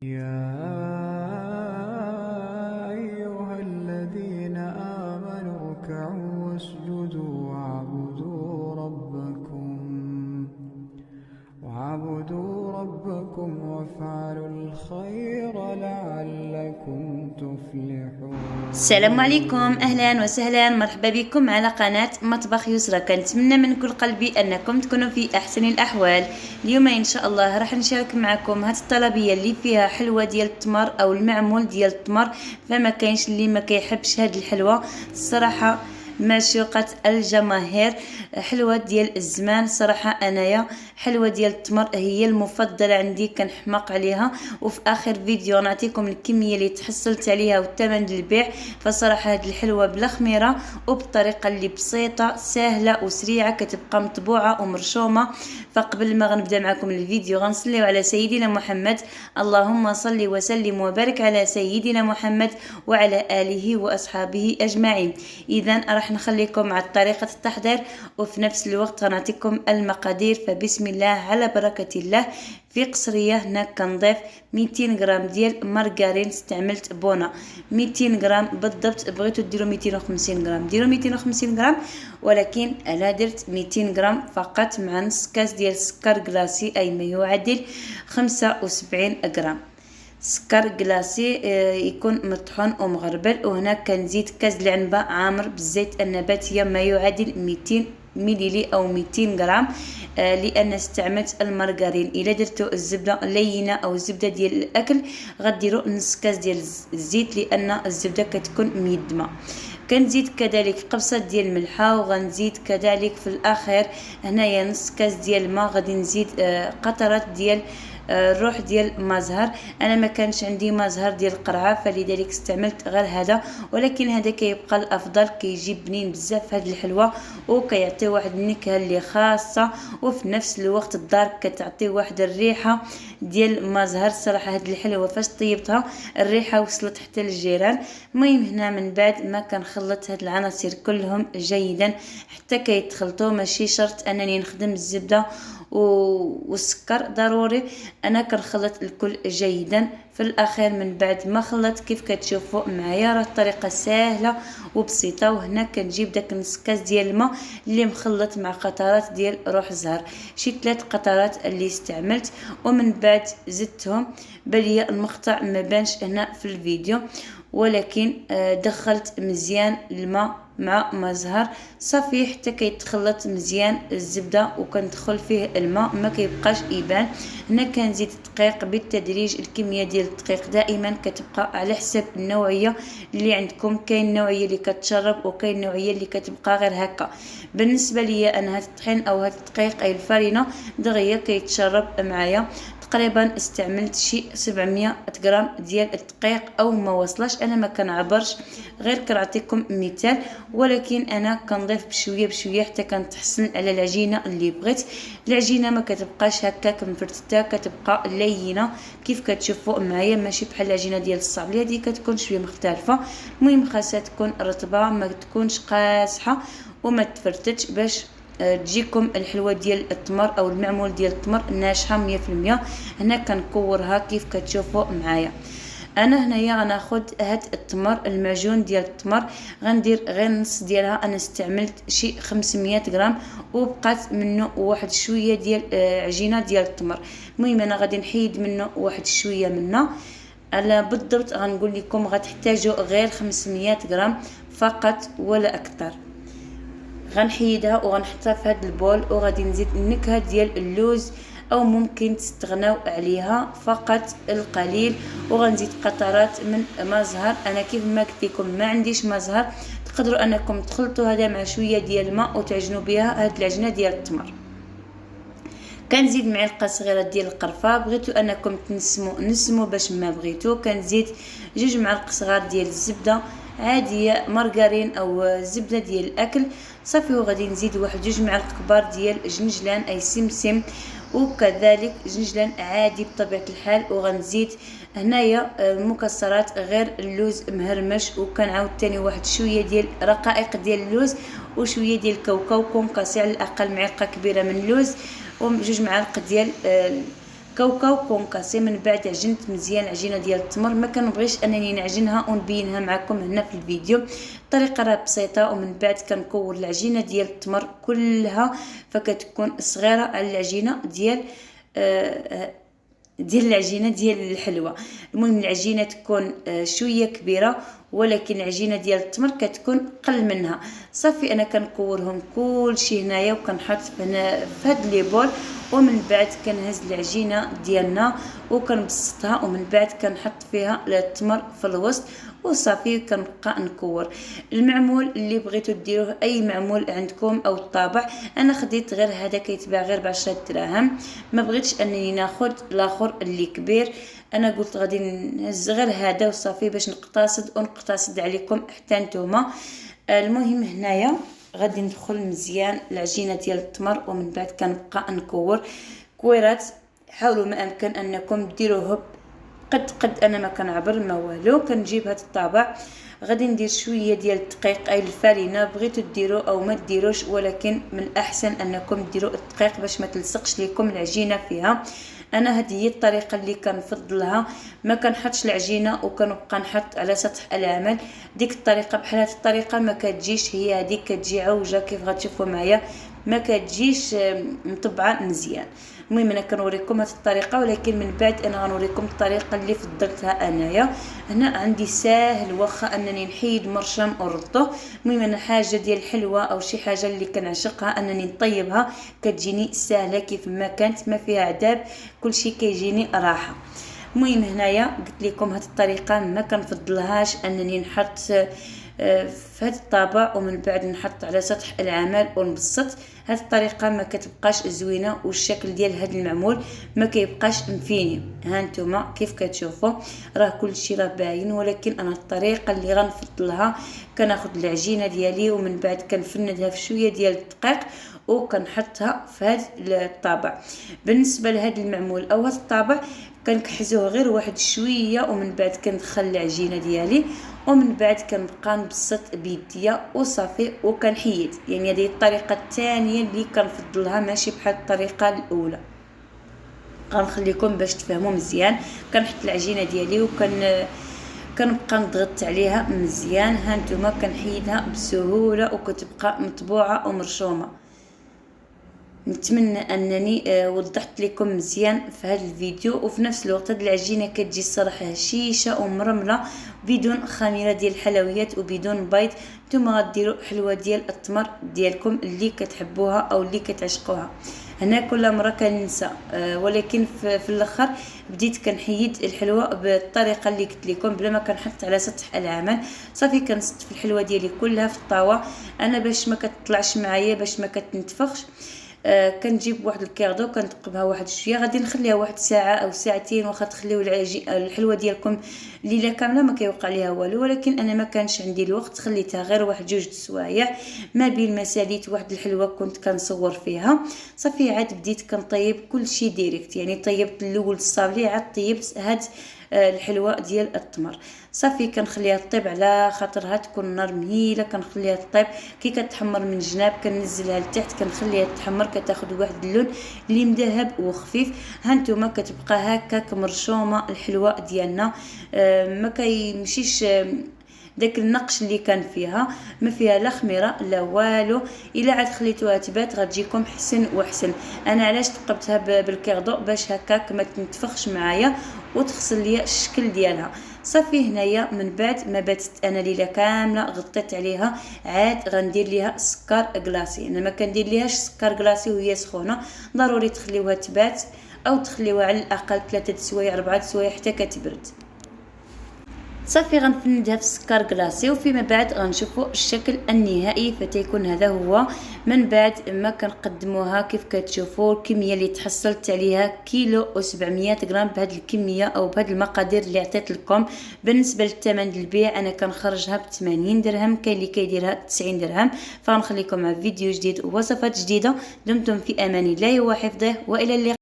يا أيها الذين آمنوا اركعوا واسجدوا واعبدوا ربكم وافعلوا الخير لعلكم تفلحون. السلام عليكم، اهلا وسهلا، مرحبا بكم على قناه مطبخ يسرى. كنتمنى من كل قلبي انكم تكونوا في احسن الاحوال. اليوم ان شاء الله راح نشارك معكم هاد الطلبيه اللي فيها حلوه ديال التمر او المعمول ديال التمر. فما كاينش اللي ما كيحبش هاد الحلوه الصراحه، معشوقة الجماهير. حلوة ديال الزمان صراحة، انايا حلوة ديال التمر هي المفضلة عندي، كنحماق عليها. وفي اخر فيديو نعطيكم الكمية اللي تحصلت عليها والثمن للبيع. فصراحة هاد الحلوة بلا خميرة وبطريقة اللي بسيطة سهلة وسريعة، كتبقى مطبوعة ومرشومة. فقبل ما غنبدا معكم الفيديو غنصليو على سيدنا محمد، اللهم صل وسلم وبارك على سيدنا محمد وعلى آله وأصحابه أجمعين. إذا راح نخليكم مع طريقة التحضير وفي نفس الوقت غنعطيكم المقادير. فبسم الله على بركة الله. في قصريه هنا كنضيف 200 غرام ديال مارغرين، استعملت بونا 200 غرام بالضبط. بغيتو ديروا 250 غرام ديروا 250 غرام، ولكن انا درت 200 غرام فقط، مع نص كاس ديال السكر كلاصي اي ما يعادل 75 غرام سكر كلاصي يكون مطحون ومغربل. وهنا كنزيد كاس العنبه عامر بالزيت النباتيه ما يعادل 200 مليلي او 200 غرام، لان استعملت المارغرين. الا درتو الزبده لينه او الزبده ديال الاكل غديروا نص كاس ديال الزيت، لان الزبده كتكون ميدمه. كنزيد كذلك قبصه ديال الملحه، وغنزيد كذلك في الاخير هنايا نص كاس ديال الماء. غادي نزيد قطرات ديال الروح ديال مازهر. انا ما كانش عندي مازهر ديال القرعه، فلذلك استعملت غير هذا، ولكن هذا كيبقى الافضل، كيجيب بنين بزاف هذه الحلوه وكيعطي واحد النكهه اللي خاصه، وفي نفس الوقت الدار كتعطي واحد الريحه ديال المازهر. صراحه هذه الحلوه فاش طيبتها الريحه وصلت حتى للجيران. المهم هنا من بعد ما كنخلط هاد العناصر كلهم جيدا حتى كيتخلطوا. ماشي شرط انني نخدم الزبده والسكر، ضروري انا كنخلط الكل جيدا. في الاخير من بعد ما خلطت كيف كتشوفوا معايا راه الطريقه سهله وبسيطه. وهنا كنجيب داك نص كاس ديال الماء اللي مخلط مع قطرات ديال روح الزهر، شي 3 قطرات اللي استعملت، ومن بعد زدتهم. بلي المقطع ما بانش هنا في الفيديو، ولكن دخلت مزيان الماء مع مازهر صافي حتى كيتخلط مزيان الزبده، وكندخل فيه الماء ما كيبقاش يبان. هنا كنزيد الدقيق بالتدريج. الكميه ديال الدقيق دائما كتبقى على حسب النوعيه اللي عندكم. كاين نوعيه اللي كتشرب وكاين نوعيه اللي كتبقى غير هكا. بالنسبه لي انا هاد الطحين او هاد الدقيق اي الفرينه دغيا كيتشرب معايا. تقريبا استعملت شي 700 غرام ديال الدقيق او ما وصلش، انا ما كنعبرش، غير كنعطيكم مثال. ولكن انا كنضيف بشويه بشويه حتى كنتحسن على العجينه اللي بغيت. العجينه ما كتبقاش هكاك مفرتته، كتبقى لينه كيف كتشوفوا معايا، ماشي بحال العجينه ديال الصعبليه دي كتكون شويه مختلفه. المهم خاصها تكون رطبه، ما تكونش قاصحه وما تفرتتش، باش تجيكم الحلوه ديال التمر او المعمول ديال التمر ناجحه 100%. هنا كنكورها كيف كتشوفوا معايا. انا هنايا غناخذ هاد التمر المعجون ديال التمر، غندير غير نص ديالها. انا استعملت شي 500 غرام وبقات منه واحد شويه ديال عجينه ديال التمر. المهم انا غادي نحيد منه واحد شويه منه. على بالضبط غنقول لكم غتحتاجوا غير 500 غرام فقط ولا اكثر. غنحيدها وغنحطها في هذا البول، وغادي نزيد النكهه ديال اللوز او ممكن تستغناو عليها فقط القليل. وغنزيد قطرات من مازهر. انا كيف ما قلت لكم ما عنديش مازهر، تقدروا انكم تخلطوا هذا مع شويه ديال الماء وتعجنوا بها هاد العجينه ديال التمر. كنزيد معلقه صغيره ديال القرفه، بغيتو انكم نسمو باش ما بغيتو. كنزيد 2 معالق صغار ديال الزبده عاديه، مارغرين او زبده ديال الاكل صافي. وغادي نزيد واحد 2 معالق كبار ديال جنجلان اي سمسم، وكذلك جنجلان عادي بطبيعه الحال. وغنزيد هنايا المكسرات غير اللوز مهرمش، وكنعاود ثاني واحد شويه ديال رقائق ديال اللوز وشويه ديال الكاوكاو كونكاسي، على الاقل معلقه كبيره من اللوز و2 معالق ديال كاوكاو كونكاسي. من بعد عجنت مزيان العجينه ديال التمر، ما كنبغيش انني نعجنها ونبينها معكم هنا في الفيديو. الطريقه راه بسيطه. ومن بعد كنكور العجينه ديال التمر كلها، فكتكون صغيره على العجينه ديال العجينه ديال الحلوى. المهم العجينه تكون شويه كبيره، ولكن العجينه ديال التمر كتكون قل منها. صافي انا كنكورهم كلشي هنايا وكنحط هنا في هاد لي بول. ومن بعد كنهز العجينه ديالنا وكنبسطها، ومن بعد كنحط فيها التمر في الوسط وصافي كنبقى نكور. المعمول اللي بغيتو ديروه اي معمول عندكم او الطابع، انا خديت غير هذا كيتباع غير ب10 دراهم، ما بغيتش انني ناخذ الاخر اللي كبير. انا قلت غادي نهز غير هذا وصافي باش نقتصد عليكم حتى نتوما. المهم هنايا غادي ندخل مزيان العجينه ديال التمر، ومن بعد كنبقى نكور كويرات. حاولوا ما امكن انكم ديروه قد انا ما كنعبر ما والو. كنجيب هذا الطابع، غادي ندير شويه ديال الدقيق اي الفرينه، بغيتو ديروا او ما ديروش، ولكن من الاحسن انكم ديروا الدقيق باش ما تلصقش لكم العجينه فيها. انا هذه هي الطريقه اللي كنفضلها، ما كنحطش العجينه وكنبقى نحط على سطح العمل. ديك الطريقه بحال هذه الطريقه ما كتجيش، هي هذيك كتجي عوجه كيف غتشوفوا معايا، ما كتجيش مطبعه مزيان. المهم انا كنوريكم هذه الطريقه، ولكن من بعد انا غنوريكم الطريقه اللي فضلتها انايا. هنا عندي ساهل، واخا انني نحيد مرشم ونردو. المهم انا حاجه ديال الحلوه او شي حاجه اللي كنعشقها انني نطيبها كتجيني سهله كيف ما كانت، ما فيها عذاب، كلشي كيجيني راحه. المهم هنايا قلت لكم هذه الطريقه ما كنفضلهاش انني نحط في هذا الطابع ومن بعد نحط على سطح العمل ونبسط. هذه الطريقه ما كتبقاش زوينه، والشكل ديال هذا المعمول ما كيبقاش مفيني. ها نتوما كيف كتشوفوا راه كلشي راه باين، ولكن انا الطريقه اللي غنفضلها كناخذ العجينه ديالي ومن بعد كنفندها في شويه ديال الدقيق وكنحطها في هذا الطابع. بالنسبه لهذا المعمول او هذا الطابع كنكحزوه غير واحد شويه، ومن بعد كندخل العجينه ديالي ومن بعد كنبقى نبسط بيديا وصافي وكنحيد. يعني هذه الطريقه الثانيه اللي كنفضلها، ماشي بحال الطريقه الاولى. غنخليكم باش تفهموا مزيان. كنحط العجينه ديالي كنبقى نضغط عليها مزيان. ها نتوما كنحيدها بسهوله وكتبقى مطبوعه ومرشومه. نتمنى انني وضحت لكم مزيان في هذا الفيديو. وفي نفس الوقت هذه العجينه كتجي الصراحه هشيشه ومرمله بدون خميره ديال الحلويات وبدون بيض. نتوما غديروا حلوه ديال التمر ديالكم اللي كتحبوها او اللي كتعشقوها. هنا كل مره كننسى، ولكن في الاخر بديت كنحيد الحلوه بالطريقه اللي قلت لكم بلا ما كنحط على سطح العمل. صافي كنصف الحلوه ديالي كلها في الطاوه انا باش ما كتطلعش معايا، باش ما كتنتفخش. كنجيب واحد الكيردو كنثقبها واحد شويه، غادي نخليها واحد ساعه او ساعتين، واخا تخليو الحلوه ديالكم ليله كامله ما كيوقع ليها والو. ولكن انا ما كانش عندي الوقت، خليتها غير واحد 2 سوايع ما بين ما ساليت واحد الحلوه كنت كنصور فيها. صافي عاد بديت كنطيب كل شيء ديريكت، يعني طيبت الاول الصابلي عاد طيبت هاد الحلوه ديال التمر. صافي كنخليها طيب على خاطرها تكون النار مهيله، كنخليها طيب كي كتحمر من جناب كننزلها لتحت كنخليها تحمر، كتاخذ واحد اللون اللي مذهب وخفيف. ها نتوما كتبقى هكاك مرشومه الحلوه ديالنا، ما كيمشيش داك النقش اللي كان فيها، ما فيها لا خميره لا والو. الا عاد خليتوها تبات غتجيكم حسن وحسن. انا علاش ثقبتها بالكيردو باش هكاك ما تنتفخش معايا وتغسل ليا الشكل ديالها. صافي هنايا من بعد ما باتت انا ليله كامله غطيت عليها، عاد غندير ليها سكر كلاصي. انا ما كندير ليهاش سكر كلاصي وهي سخونه، ضروري تخليوها تبات او تخليوها على الاقل 3 سوايع 4 سوايع حتى كتبرد. صافي غنفندها في السكر كلاصي وفيما بعد غنشوفوا الشكل النهائي. فتيكون هذا هو من بعد ما كنقدموها. كيف كتشوفوا الكميه اللي تحصلت عليها كيلو و700 غرام بهذه الكميه او بهذه المقادير اللي عطيت لكم. بالنسبه للثمن البيع انا كنخرجها ب 80 درهم، كاين اللي كيديرها 90 درهم. فغنخليكم مع فيديو جديد ووصفات جديده. دمتم في امان الله وحفظه والى اللقاء.